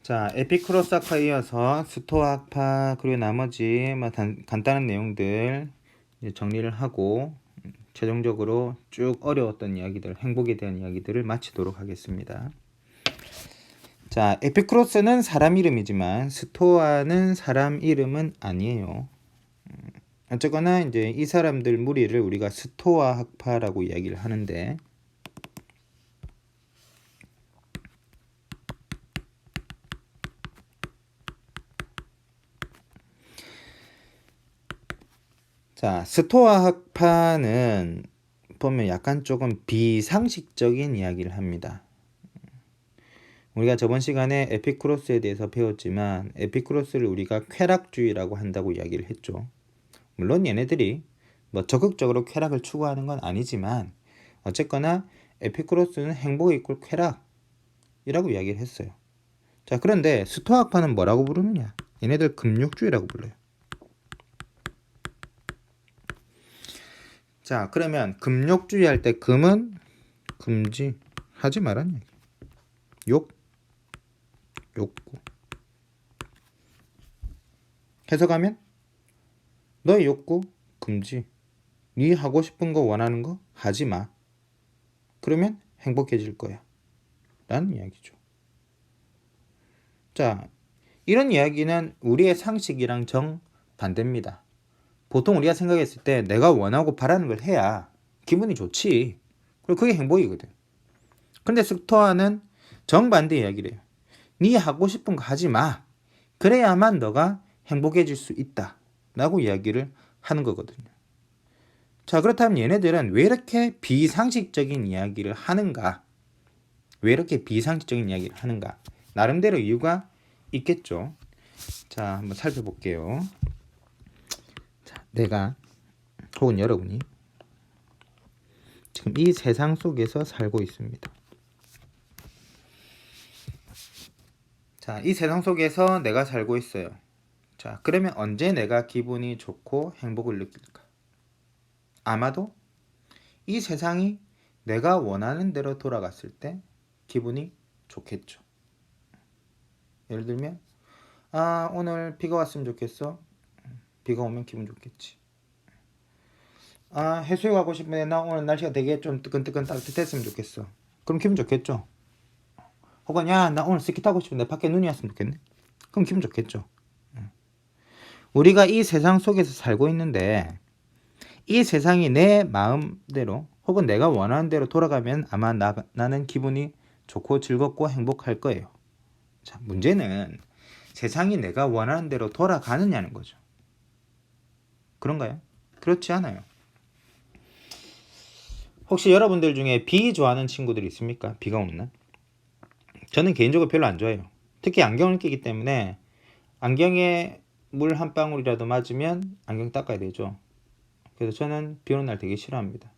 자, 에피쿠로스학파에 이어서 스토아학파 그리고 나머지 간단한 내용들 이제 정리를 하고 최종적으로 쭉 어려웠던 이야기들, 행복에 대한 이야기들을 마치도록 하겠습니다. 자, 에피쿠로스는 사람 이름이지만 스토아는 사람 이름은 아니에요. 어쨌거나 이제 이 사람들 무리를 우리가 스토아학파라고 이야기를 하는데, 자, 스토아학파는 보면 약간 조금 비상식적인 이야기를 합니다. 우리가 저번 시간에 에피쿠로스에 대해서 배웠지만 에피쿠로스를 우리가 쾌락주의라고 한다고 이야기를 했죠. 물론 얘네들이 뭐 적극적으로 쾌락을 추구하는 건 아니지만 어쨌거나 에피쿠로스는 행복 이꼴 쾌락이라고 이야기를 했어요. 자, 그런데 스토아학파는 뭐라고 부르느냐? 얘네들 금욕주의라고 불러요. 자, 그러면 금욕주의 할 때 금은 금지 하지 말았냐? 욕구. 해석하면 너의 욕구 금지. 네 하고 싶은 거 원하는 거 하지 마. 그러면 행복해질 거야. 라는 이야기죠. 자, 이런 이야기는 우리의 상식이랑 정반대입니다. 보통 우리가 생각했을 때 내가 원하고 바라는 걸 해야 기분이 좋지. 그리고 그게 행복이거든. 근데 스토아는 정반대 이야기를 해요. 네 하고 싶은 거 하지 마. 그래야만 너가 행복해질 수 있다. 라고 이야기를 하는 거거든요. 자, 그렇다면 얘네들은 왜 이렇게 비상식적인 이야기를 하는가? 왜 이렇게 비상식적인 이야기를 하는가? 나름대로 이유가 있겠죠. 자, 한번 살펴볼게요. 자, 내가 혹은 여러분이 지금 이 세상 속에서 살고 있습니다. 자, 이 세상 속에서 내가 살고 있어요. 자, 그러면 언제 내가 기분이 좋고 행복을 느낄까? 아마도 이 세상이 내가 원하는 대로 돌아갔을 때 기분이 좋겠죠. 예를 들면 오늘 비가 왔으면 좋겠어. 비가 오면 기분 좋겠지. 해수욕 가고 싶은데 나 오늘 날씨가 되게 좀 뜨끈뜨끈 따뜻했으면 좋겠어. 그럼 기분 좋겠죠. 혹은 나 오늘 스키 타고 싶은데 밖에 눈이 왔으면 좋겠네. 그럼 기분 좋겠죠. 우리가 이 세상 속에서 살고 있는데 이 세상이 내 마음대로 혹은 내가 원하는 대로 돌아가면 아마 나는 기분이 좋고 즐겁고 행복할 거예요. 자, 문제는 세상이 내가 원하는 대로 돌아가느냐는 거죠. 그런가요? 그렇지 않아요. 혹시 여러분들 중에 비 좋아하는 친구들이 있습니까? 비가 오는 날? 저는 개인적으로 별로 안 좋아해요. 특히 안경을 끼기 때문에 안경에 물 한 방울이라도 맞으면 안경 닦아야 되죠. 그래서 저는 비 오는 날 되게 싫어합니다.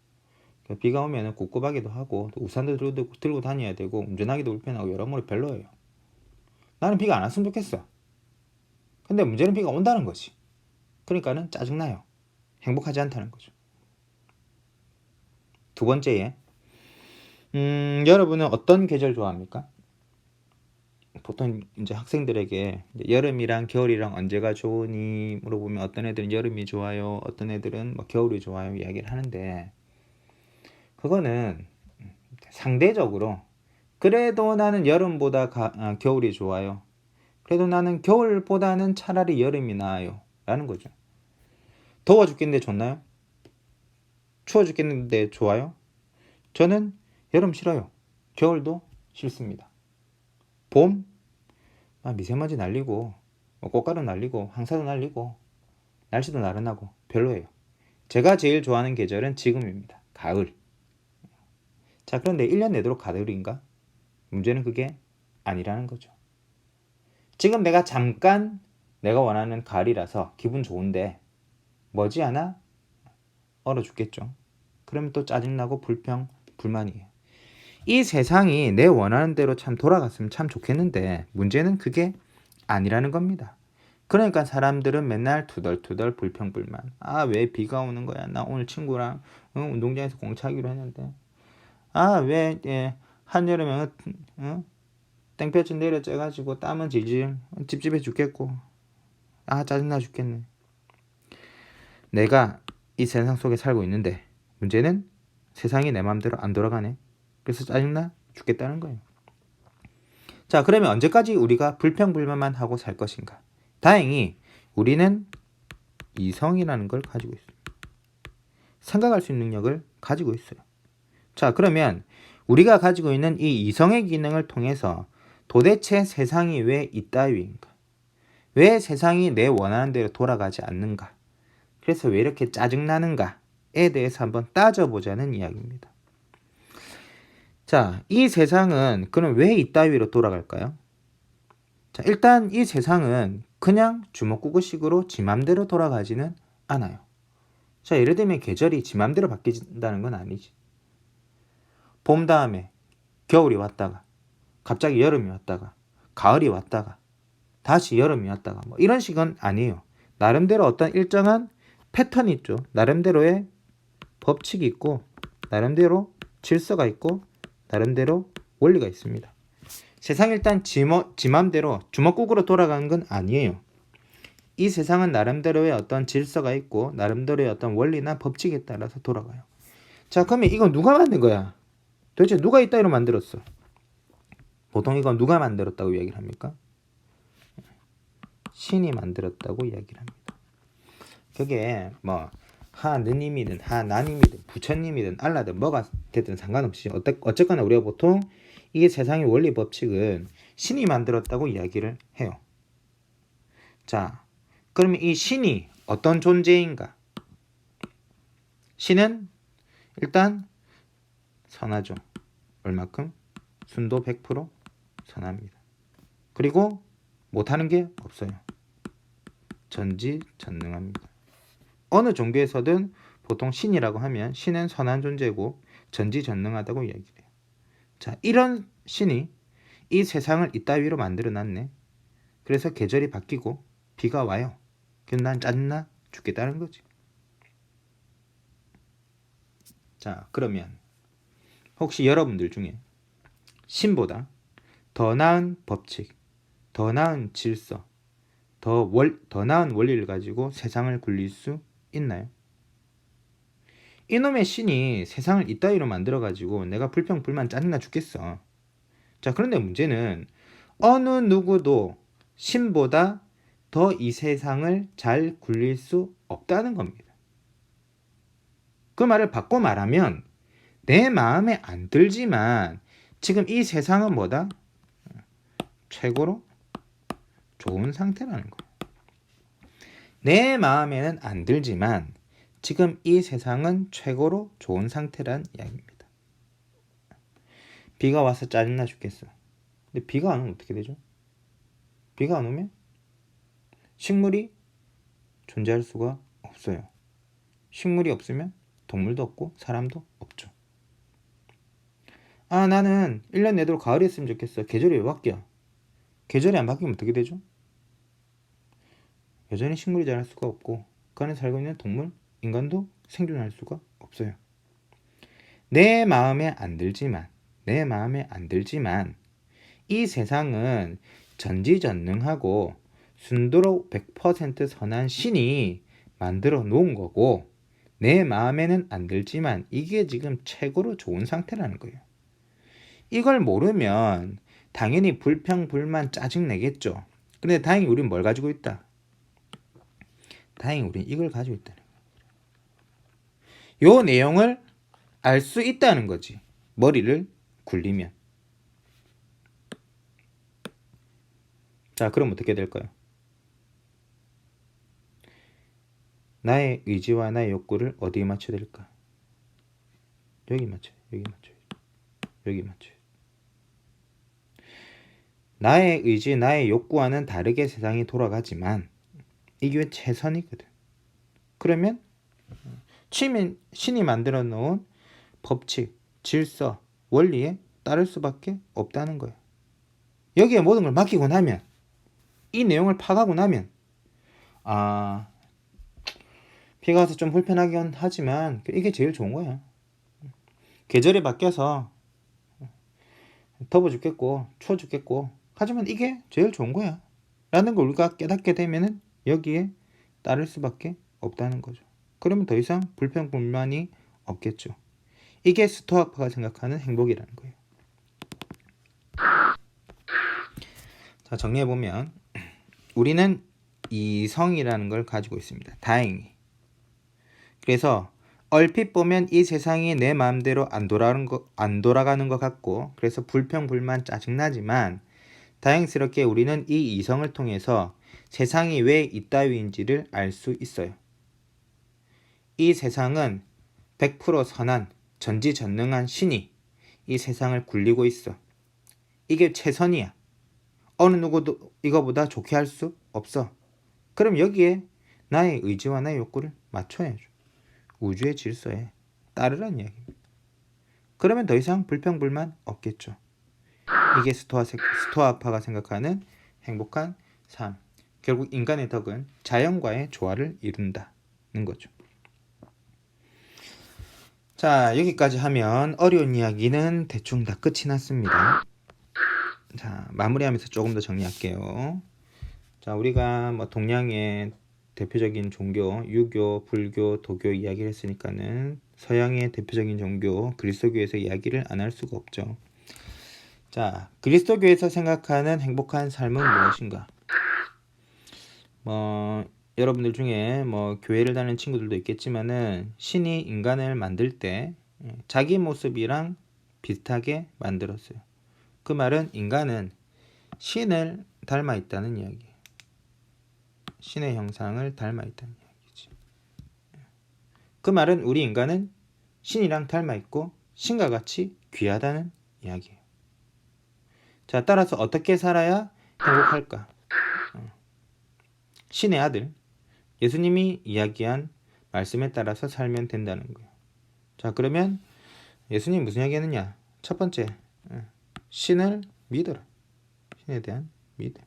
비가 오면 꿉꿉하기도 하고 우산도 들고 다녀야 되고 운전하기도 불편하고 여러모로 별로예요. 나는 비가 안 왔으면 좋겠어. 근데 문제는 비가 온다는 거지. 그러니까는 짜증나요. 행복하지 않다는 거죠. 두 번째에 여러분은 어떤 계절 좋아합니까? 보통 이제 학생들에게 여름이랑 겨울이랑 언제가 좋으니 물어보면 어떤 애들은 여름이 좋아요, 어떤 애들은 뭐 겨울이 좋아요 이야기를 하는데 그거는 상대적으로 그래도 나는 여름보다 겨울이 좋아요. 그래도 나는 겨울보다는 차라리 여름이 나아요. 라는 거죠. 더워 죽겠는데 좋나요? 추워 죽겠는데 좋아요? 저는 여름 싫어요. 겨울도 싫습니다. 봄? 미세먼지 날리고 꽃가루 날리고 황사도 날리고 날씨도 나른하고 별로예요. 제가 제일 좋아하는 계절은 지금입니다. 가을. 자, 그런데 1년 내도록 가을인가? 문제는 그게 아니라는 거죠. 지금 내가 잠깐 내가 원하는 가을이라서 기분 좋은데 머지않아 얼어 죽겠죠. 그러면 또 짜증나고 불만이에요. 이 세상이 내 원하는 대로 참 돌아갔으면 참 좋겠는데 문제는 그게 아니라는 겁니다. 그러니까 사람들은 맨날 투덜투덜 불평불만. 왜 비가 오는 거야? 나 오늘 친구랑 운동장에서 공차기로 했는데. 왜 한여름에 땡볕이 내려 쬐가지고 땀은 질질 찝찝해 죽겠고 짜증나 죽겠네. 내가 이 세상 속에 살고 있는데 문제는 세상이 내 맘대로 안 돌아가네. 그래서 짜증나 죽겠다는 거예요. 자, 그러면 언제까지 우리가 불평불만만 하고 살 것인가? 다행히 우리는 이성이라는 걸 가지고 있어요. 생각할 수 있는 능력을 가지고 있어요. 자, 그러면 우리가 가지고 있는 이 이성의 기능을 통해서 도대체 세상이 왜 이따위인가? 왜 세상이 내 원하는 대로 돌아가지 않는가? 그래서 왜 이렇게 짜증나는가에 대해서 한번 따져보자는 이야기입니다. 자, 이 세상은 그럼 왜 이따위로 돌아갈까요? 자, 일단 이 세상은 그냥 주먹구구식으로 지 맘대로 돌아가지는 않아요. 자, 예를 들면 계절이 지 맘대로 바뀐다는 건 아니지. 봄 다음에 겨울이 왔다가 갑자기 여름이 왔다가 가을이 왔다가 다시 여름이 왔다가 뭐 이런 식은 아니에요. 나름대로 어떤 일정한 패턴이 있죠. 나름대로의 법칙이 있고 나름대로 질서가 있고 나름대로 원리가 있습니다. 세상이 일단 지 맘대로 주먹구구로 돌아가는 건 아니에요. 이 세상은 나름대로의 어떤 질서가 있고 나름대로의 어떤 원리나 법칙에 따라서 돌아가요. 자, 그러면 이건 누가 만든 거야? 도대체 누가 이따위로 만들었어? 보통 이건 누가 만들었다고 이야기를 합니까? 신이 만들었다고 이야기를 합니다. 그게 뭐 하느님이든 하나님이든 부처님이든 알라든 뭐가 됐든 상관없이 어쨌거나 우리가 보통 이게 세상의 원리 법칙은 신이 만들었다고 이야기를 해요. 자, 그러면 이 신이 어떤 존재인가? 신은 일단 선하죠. 얼마큼? 순도 100% 선합니다. 그리고 못하는 게 없어요. 전지전능합니다. 어느 종교에서든 보통 신이라고 하면 신은 선한 존재고 전지전능하다고 이야기해요. 자, 이런 신이 이 세상을 이따위로 만들어놨네. 그래서 계절이 바뀌고 비가 와요. 그럼 난 짜증나 죽겠다는 거지. 자, 그러면 혹시 여러분들 중에 신보다 더 나은 법칙, 더 나은 질서, 더 나은 원리를 가지고 세상을 굴릴 수 있나요? 이놈의 신이 세상을 이따위로 만들어가지고 내가 불평불만 짜증나 죽겠어. 자, 그런데 문제는 어느 누구도 신보다 더 이 세상을 잘 굴릴 수 없다는 겁니다. 그 말을 바꿔 말하면 내 마음에 안 들지만 지금 이 세상은 뭐다? 최고로 좋은 상태라는 거예요. 내 마음에는 안 들지만 지금 이 세상은 최고로 좋은 상태란 이야기입니다. 비가 와서 짜증나 죽겠어. 근데 비가 안 오면 어떻게 되죠? 비가 안 오면 식물이 존재할 수가 없어요. 식물이 없으면 동물도 없고 사람도 없죠. 나는 1년 내도록 가을이 했으면 좋겠어. 계절이 왜 바뀌어? 계절이 안 바뀌면 어떻게 되죠? 여전히 식물이 자랄 수가 없고 그 안에 살고 있는 동물, 인간도 생존할 수가 없어요. 내 마음에 안 들지만 이 세상은 전지전능하고 순도로 100% 선한 신이 만들어 놓은 거고 내 마음에는 안 들지만 이게 지금 최고로 좋은 상태라는 거예요. 이걸 모르면 당연히 불평불만 짜증내겠죠. 근데 다행히 우리는 뭘 가지고 있다? 다행히 우리는 이걸 가지고 있다는 거예요. 요 내용을 알 수 있다는 거지. 머리를 굴리면. 자, 그럼 어떻게 될까요? 나의 의지와 나의 욕구를 어디에 맞춰야 될까? 여기 맞춰요. 여기 맞춰요. 나의 의지, 나의 욕구와는 다르게 세상이 돌아가지만 이게 최선이거든. 그러면 신이 만들어 놓은 법칙, 질서, 원리에 따를 수밖에 없다는 거예요. 여기에 모든 걸 맡기고 나면 이 내용을 파가고 나면 비가 와서 좀 불편하긴 하지만 이게 제일 좋은 거야. 계절이 바뀌어서 더워 죽겠고 추워 죽겠고 하지만 이게 제일 좋은 거야 라는 걸 우리가 깨닫게 되면은 여기에 따를 수밖에 없다는 거죠. 그러면 더 이상 불평불만이 없겠죠. 이게 스토아파가 생각하는 행복이라는 거예요. 자, 정리해보면 우리는 이성이라는 걸 가지고 있습니다. 다행히. 그래서 얼핏 보면 이 세상이 내 마음대로 안 돌아가는 것 같고 그래서 불평불만 짜증나지만 다행스럽게 우리는 이 이성을 통해서 세상이 왜 이따위인지를 알 수 있어요. 이 세상은 100% 선한 전지전능한 신이 이 세상을 굴리고 있어. 이게 최선이야. 어느 누구도 이거보다 좋게 할 수 없어. 그럼 여기에 나의 의지와 나의 욕구를 맞춰야죠. 우주의 질서에 따르라는 이야기입니다. 그러면 더 이상 불평불만 없겠죠. 이게 스토아파가 생각하는 행복한 삶. 결국 인간의 덕은 자연과의 조화를 이룬다는 거죠. 자, 여기까지 하면 어려운 이야기는 대충 다 끝이 났습니다. 자, 마무리하면서 조금 더 정리할게요. 자, 우리가 뭐 동양의 대표적인 종교, 유교, 불교, 도교 이야기를 했으니까는 서양의 대표적인 종교, 그리스도교에서 이야기를 안 할 수가 없죠. 자, 그리스도교에서 생각하는 행복한 삶은 무엇인가? 여러분들 중에 교회를 다니는 친구들도 있겠지만은 신이 인간을 만들 때 자기 모습이랑 비슷하게 만들었어요. 그 말은 인간은 신을 닮아 있다는 이야기예요. 신의 형상을 닮아 있다는 이야기지. 그 말은 우리 인간은 신이랑 닮아 있고 신과 같이 귀하다는 이야기예요. 자, 따라서 어떻게 살아야 행복할까? 신의 아들, 예수님이 이야기한 말씀에 따라서 살면 된다는 거예요. 자, 그러면 예수님이 무슨 이야기 했느냐? 첫 번째, 신을 믿어라. 신에 대한 믿음.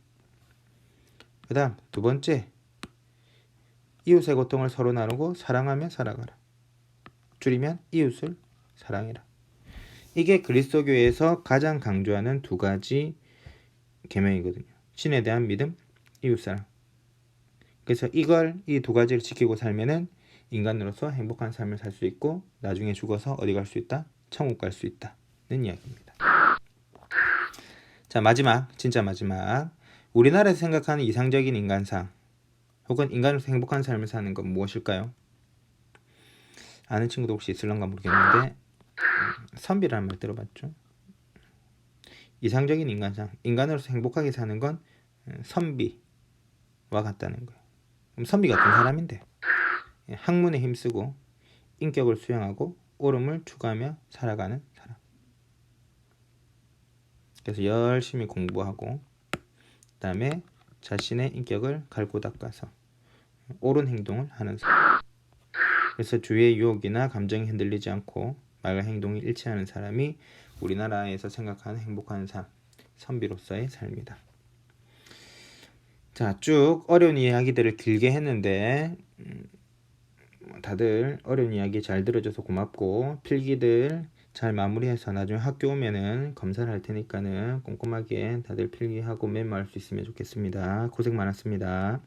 그 다음 두 번째, 이웃의 고통을 서로 나누고 사랑하며 살아가라. 줄이면 이웃을 사랑해라. 이게 그리스도교에서 가장 강조하는 두 가지 계명이거든요. 신에 대한 믿음, 이웃사랑. 그래서 이 두 가지를 지키고 살면은 인간으로서 행복한 삶을 살 수 있고 나중에 죽어서 어디 갈 수 있다? 천국 갈 수 있다는 이야기입니다. 자, 진짜 마지막. 우리나라에서 생각하는 이상적인 인간상 혹은 인간으로서 행복한 삶을 사는 건 무엇일까요? 아는 친구도 혹시 있을런가 모르겠는데 선비라는 말 들어봤죠? 이상적인 인간상, 인간으로서 행복하게 사는 건 선비와 같다는 거예요. 그럼 선비 같은 사람인데 학문에 힘쓰고 인격을 수양하고 옳음을 추구하며 살아가는 사람. 그래서 열심히 공부하고 그다음에 자신의 인격을 갈고 닦아서 옳은 행동을 하는 사람. 그래서 주위의 유혹이나 감정이 흔들리지 않고 말과 행동이 일치하는 사람이 우리나라에서 생각하는 행복한 삶, 선비로서의 삶이다. 자, 쭉 어려운 이야기들을 길게 했는데 다들 어려운 이야기 잘 들어줘서 고맙고 필기들 잘 마무리해서 나중에 학교 오면은 검사를 할 테니까는 꼼꼼하게 다들 필기하고 메모할 수 있으면 좋겠습니다. 고생 많았습니다.